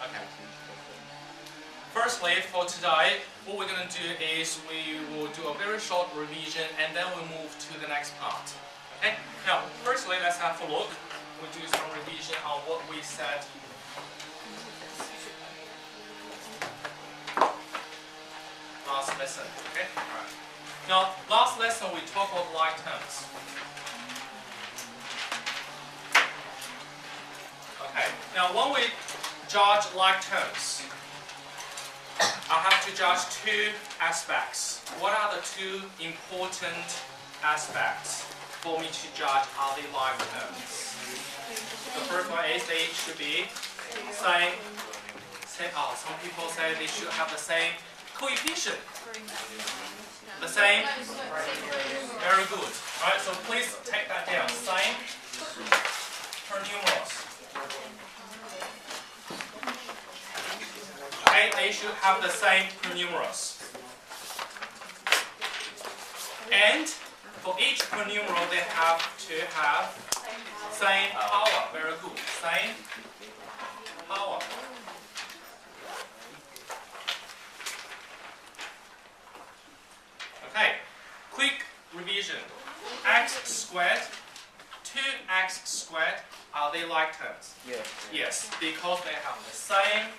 Okay. Firstly, for today, what we're going to do is we will do a very short revision and then we'll move to the next part. Okay? Now, firstly, let's have a look. We'll do some revision on what we said last lesson. Okay? Alright. Now, last lesson we talked about like terms. Okay. Now, when we judge like terms, I have to judge two aspects. What are the two important aspects for me to judge are they like terms? The first one is they should be same. Some people say they should have the same coefficient. The same? Very good. Alright, so please take that down. Same per numerals. Okay, they should have the same per numerals. And for each per numeral, they have to have same power. Very good. Same power. Okay, quick revision. X squared, 2x squared, are they like terms? Yes. Yes, because they have the same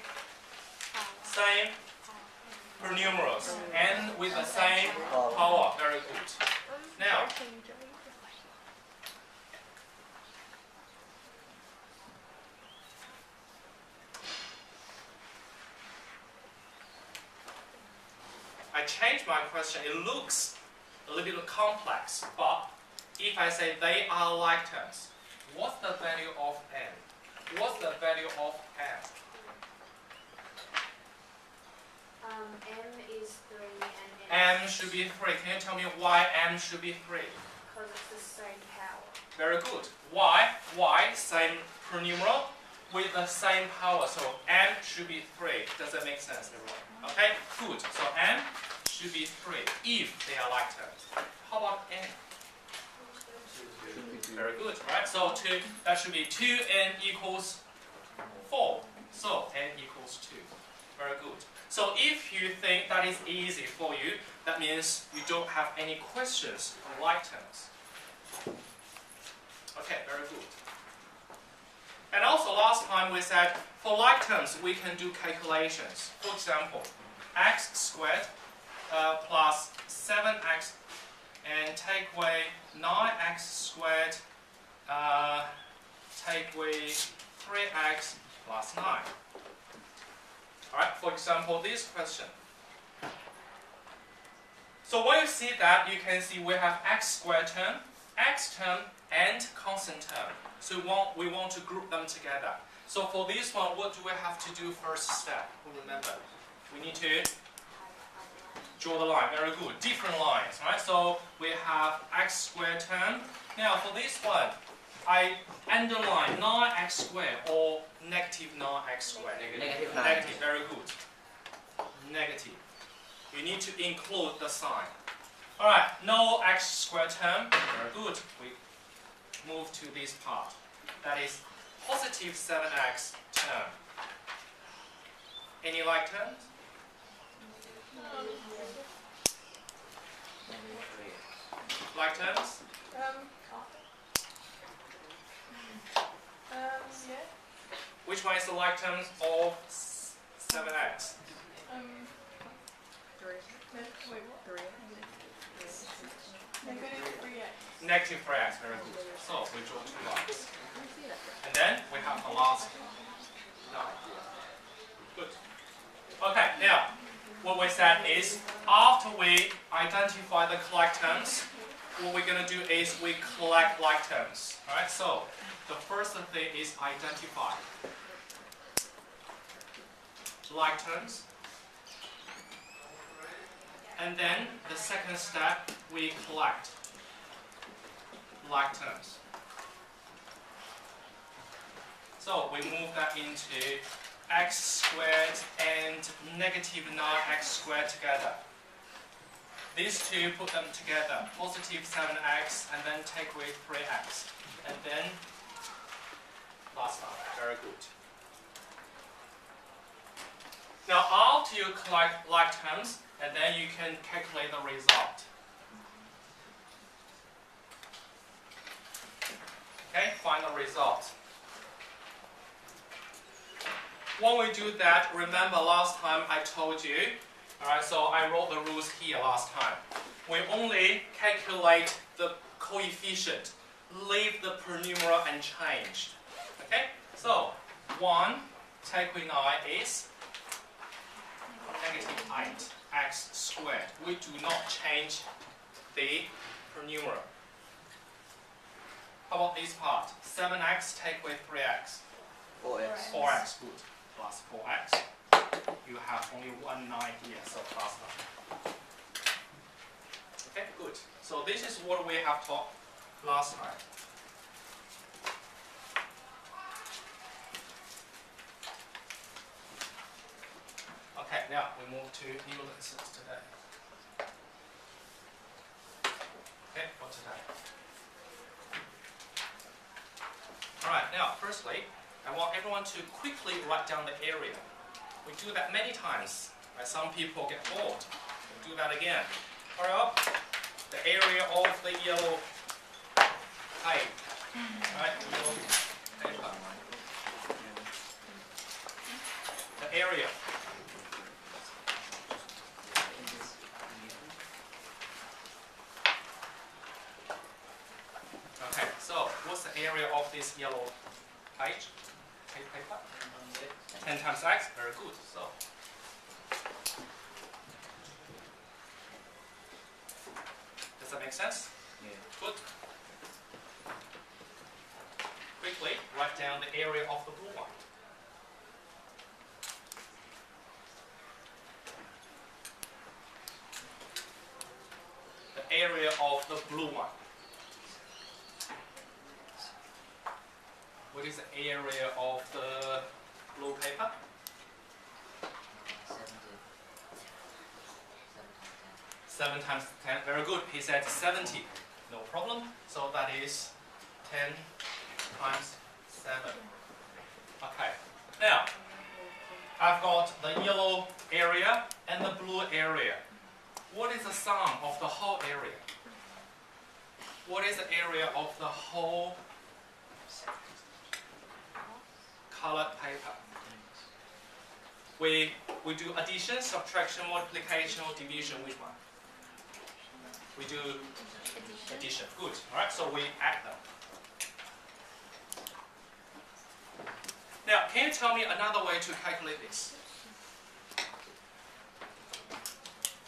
per numerals and with the same power. Very good. Now, I changed my question. It looks a little bit complex, but if I say they are like terms, what's the value of m? What's the value of m? M is 3 and M should be 3. Can you tell me why m should be 3? because it's the same power. Very good. Why? Why? Same per numeral with the same power. So m should be 3. Does that make sense, everyone? Okay, good. So m should be 3 if they are like terms. How about n? Very good, right? So that should be 2n equals 4. So n equals 2. Very good. So if you think that is easy for you, that means you don't have any questions on like terms. Okay, very good. And also last time we said for like terms we can do calculations. For example, x squared plus 7x and take away 9x squared, take away 3x plus 9. Alright, for example, this question. So when you see that, you can see we have x squared term, x term, and constant term. So we want to group them together. So for this one, what do we have to do first step? Remember, we need to draw the line. Very good. Different lines, right? So we have x squared term. Now for this one, I underline 9x squared or negative 9x squared. Negative 9. Negative, very good. Negative. You need to include the sign. Alright, no x squared term. Very good. We move to this part. That is positive 7x term. Any like terms? Like terms? Yeah. Which one is the like terms of 7x? 3. Wait, what? 3. Negative 3x. Negative 3x, very good. So we draw two lines. And then we have the last line. Good. Okay, now what we said is after we identify the like terms, what we're going to do is we collect like terms. Alright, so the first thing is identify like terms. And then the second step, we collect like terms. So we move that into x squared and negative 9x squared together. These two, put them together, positive 7x, and then take away 3x. And then last line, very good. Now after you collect like terms, and then you can calculate the result. Okay, find the result. When we do that, remember last time I told you, alright, so I wrote the rules here last time. We only calculate the coefficient, leave the pernumeral unchanged. Okay, so 1 taking I is negative 8x squared. We do not change the pernumeral. How about this part? 7x take away 3x. 4x. 4x, good. Plus 4x. You have only 1 9 here, so plus 9. Okay, good. So this is what we have taught last time. Okay, now we move to new lessons today. Okay, for today. Alright, now firstly, I want everyone to quickly write down the area. We do that many times. Right? Some people get bored. We'll do that again. Hurry up. The area of the yellow pipe. Right? Yellow paper. The area. Okay, so what's the area of this yellow page? Paper? 10 times x, very good. So does that make sense? Yeah. Good. Quickly write down the area of the blue one. The area of the blue one. What is the area of the blue paper? 7 times 10. Very good. He said 70. No problem. So that is 10 times 7. Okay. Now, I've got the yellow area and the blue area. What is the sum of the whole area? What is the area of the whole colored paper? We do addition, subtraction, multiplication, or division. Which one? We do addition. Good. All right. So we add them. Now, can you tell me another way to calculate this?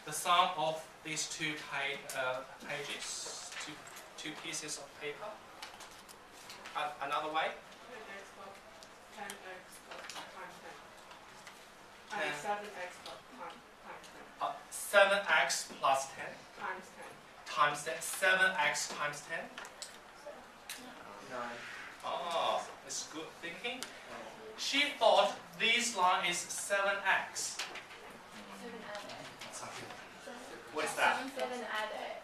The sum of these two pages, two pieces of paper. Another way? 10x times 10. 10. 7x times 7x plus 10 times 10. times 10. 7x times 10. 9. Oh, it's good thinking. She thought this line is 7x. What is that? 7 add x.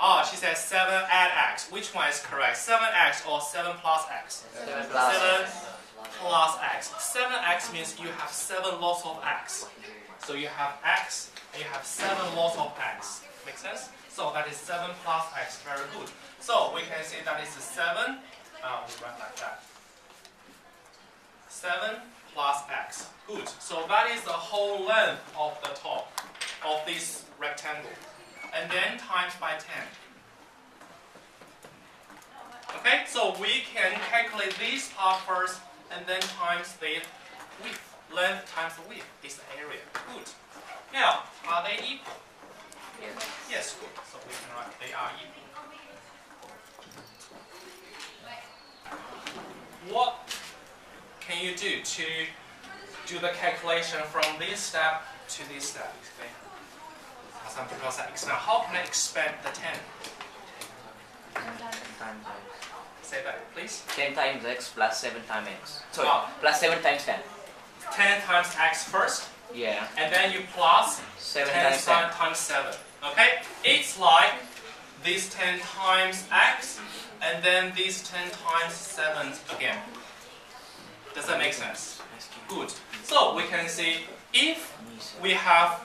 Oh, she says 7 add x. Which one is correct? 7x or 7 plus x? 7 plus 7 plus x. 7x means you have 7 lots of x. So you have x and you have 7 lots of x. Make sense? So that is 7 plus x. Very good. So we can say that is 7. We write like that. 7 plus x. Good. So that is the whole length of the top of this rectangle. And then times by 10. Okay, so we can calculate this part first and then times the width. Length times the width is the area. Good. Now, are they equal? Yes, good. So we can write they are equal. What can you do to do the calculation from this step to this step? Explain. Some people say, explain. How can I expand the 10? 10 times x. Say that, please. 10 times x plus 7 times x. Sorry, Oh. plus 7 times 10. 10 times x first, Yeah. and then you plus 7 10 times 10. times 7. Okay? It's like this 10 times x, and then this 10 times 7 again. Does that make sense? Good. So So we can see if we have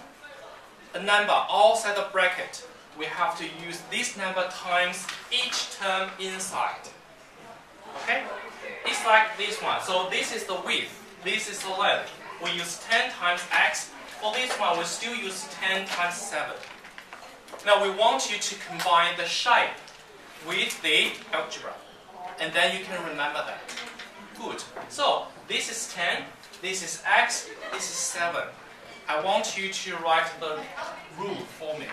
a number outside the bracket, we have to use this number times each term inside. Okay? It's like this one. So this is the width, this is the length. We use 10 times x. For this one, we still use 10 times 7. Now we want you to combine the shape with the algebra. And then you can remember that. Good. So this is 10, this is x, this is 7. I want you to write the rule for me.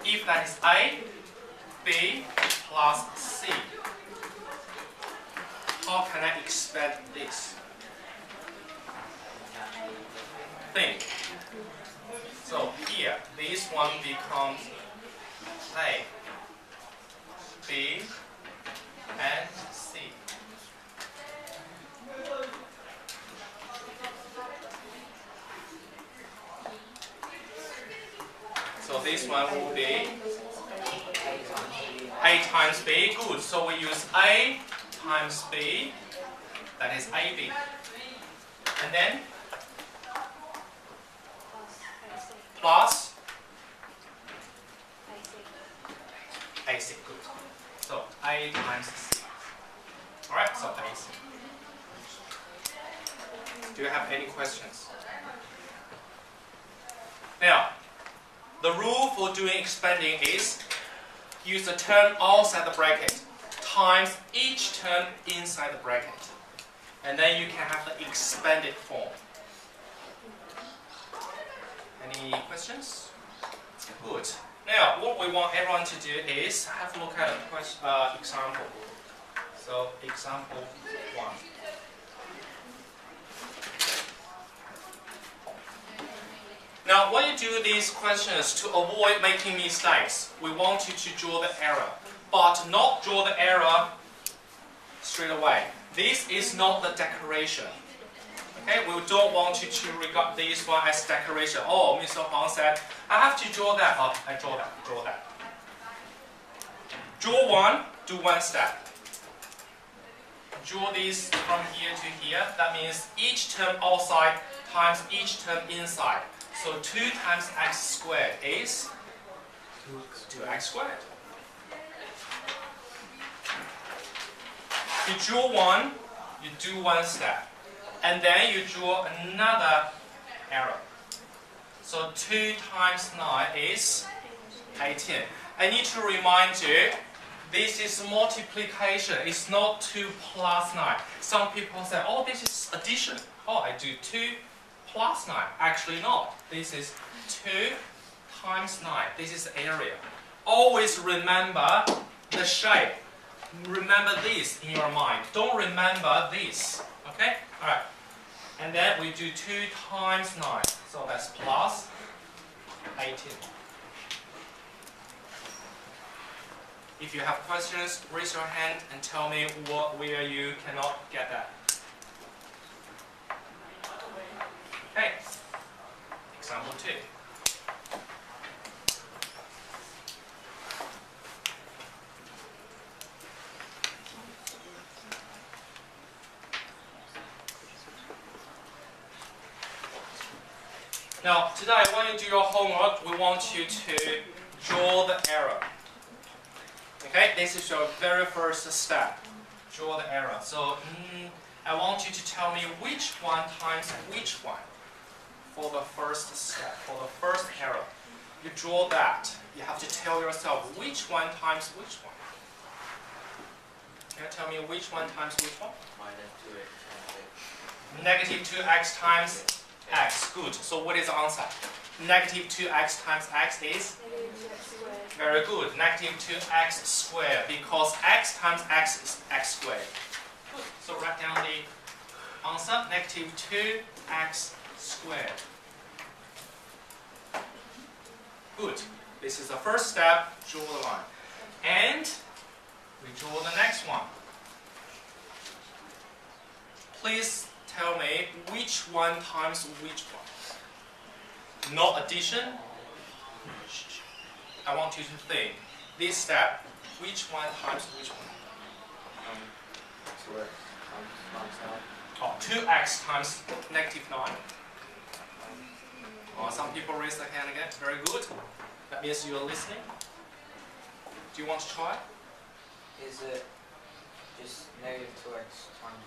If that is a, b plus c, how can I expand this? Think. So here, this one becomes a, b, and c. So this one will be a times b. Good. So we use a times b. That is ab. And then plus AC. Good. So A times C. Alright, so AC. Do you have any questions? Now, the rule for doing expanding is use the term outside the bracket times each term inside the bracket. And then you can have the expanded form. Any questions? Good. Now, what we want everyone to do is have a look at a question, example. So, example 1. Now, when you do these questions, to avoid making mistakes, we want you to draw the arrow, but not draw the arrow straight away. This is not the decoration. Okay, we don't want you to regard this one as decoration. Oh, Mr. Huang said, I have to draw that. Oh, I draw that, draw that. Draw one, do one step. Draw this from here to here. That means each term outside times each term inside. So 2 times x squared is 2x squared. You draw one, you do one step. And then you draw another arrow. So 2 times 9 is 18. I need to remind you, this is multiplication. It's not 2 plus 9. Some people say, oh, this is addition. Oh, I do 2 plus 9. Actually not. This is 2 times 9. This is area. Always remember the shape. Remember this in your mind. Don't remember this. Okay? Alright. And then we do 2 times 9. So that's plus 18. If you have questions, raise your hand and tell me where you cannot get that. Okay. Example 2. Now, today when you do your homework, we want you to draw the arrow. Okay, this is your very first step. Draw the arrow. So, I want you to tell me which one times which one for the first step, for the first arrow. You draw that. You have to tell yourself which one times which one. Can you tell me which one times which one? Negative 2x times x. Good. So what is the answer? Negative 2x times x is? Very good. Negative 2x squared, because x times x is x squared. Good. So write down the answer. Negative 2x squared. Good. This is the first step. Draw the line. And we draw the next one. Please tell me which one times which one. Not addition. I want you to think. This step, which one times which one? Oh, 2x times negative 9. Some people raise their hand again. Very good. That means you are listening. Do you want to try? Is it just negative 2x times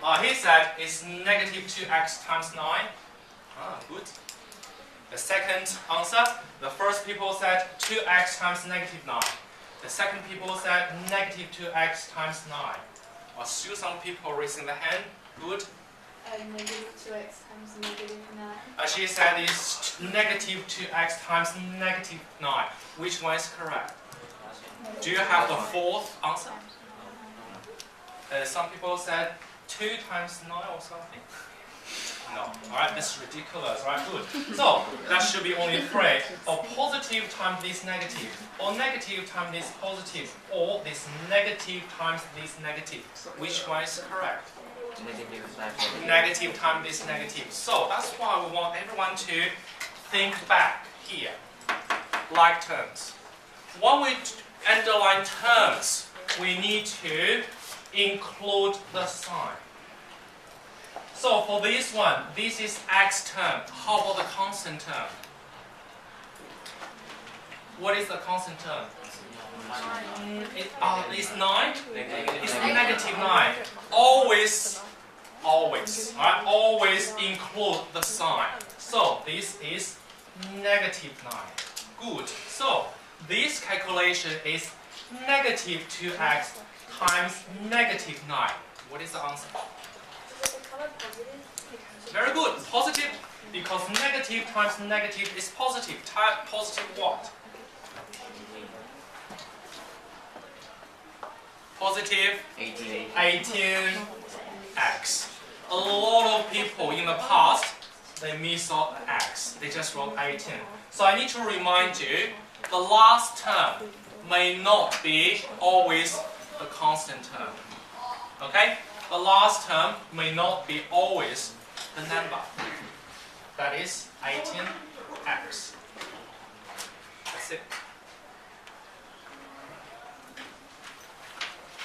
9? He said it's negative 2x times 9. Good. The second answer, the first people said 2x times negative 9. The second people said negative 2x times 9. Still some people raising the hand. Good. Negative 2x times negative 9. She said it's negative 2x times negative 9. Which one is correct? Do you have the fourth answer? Some people said 2 times 9 or something. No. Alright, this is ridiculous. Alright, good. So, that should be only 3. Or positive times this negative. Or negative times this positive. Or this negative times this negative. Which one is correct? Negative times Negative times this negative. So, that's why we want everyone to think back here. Like terms. When we underline terms, we need to include the sign. So for this one, this is x term. How about the constant term? What is the constant term? It's 9? It's negative 9. Always, right? Always include the sign. So this is negative 9. Good. So this calculation is negative 2x times negative 9. What is the answer? Very good. Positive, because negative times negative is positive. Positive what? Positive 18x. A lot of people in the past, they miss out the x. They just wrote 18. So I need to remind you, the last term may not be always the constant term. Okay? The last term may not be always the number. That is 18x. That's it.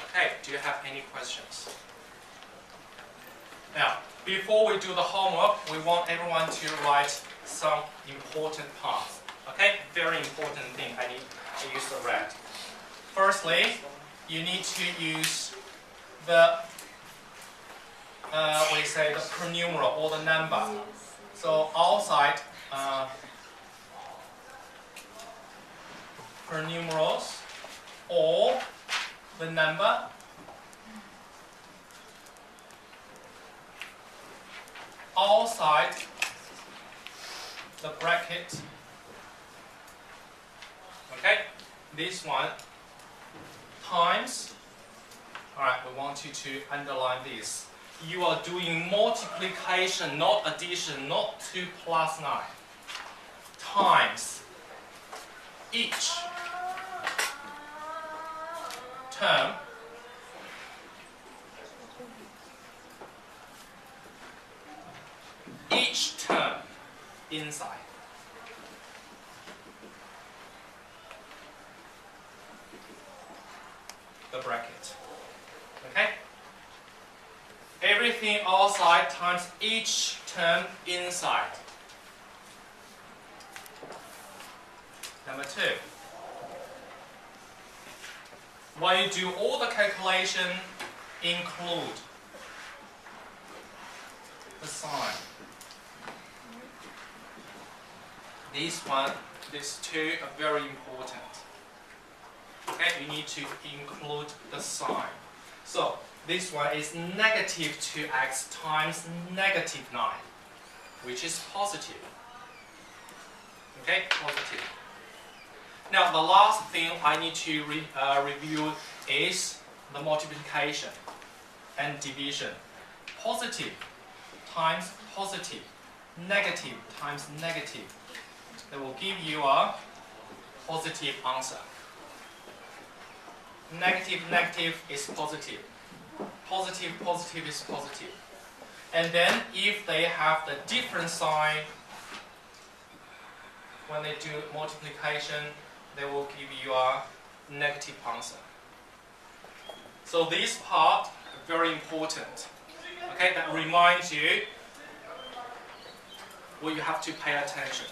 Okay, do you have any questions? Now, before we do the homework, we want everyone to write some important parts. Okay, very important thing I need to use the red. Firstly, you need to use the we say the pernumeral or the number. So outside pernumerals or the number outside the bracket. Okay, this one times. Alright, we want you to underline this. You are doing multiplication, not addition, not 2 plus 9. Times each term inside. The bracket. Okay? Everything outside times each term inside. Number 2. When you do all the calculation, include the sign. These two are very important. Okay, you need to include the sign. So this one is negative 2x times negative 9, which is positive. Okay, positive. Now the last thing I need to review is the multiplication and division. Positive times positive, negative times negative. That will give you a positive answer. Negative, negative is positive. Positive, positive is positive. And then if they have the different sign, when they do multiplication, they will give you a negative answer. So this part is very important. Okay, that reminds you what you have to pay attention.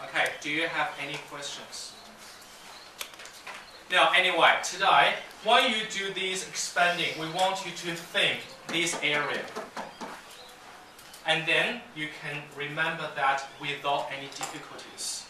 Okay, do you have any questions? Now, anyway, today, when you do this expanding, we want you to think this area. And then you can remember that without any difficulties.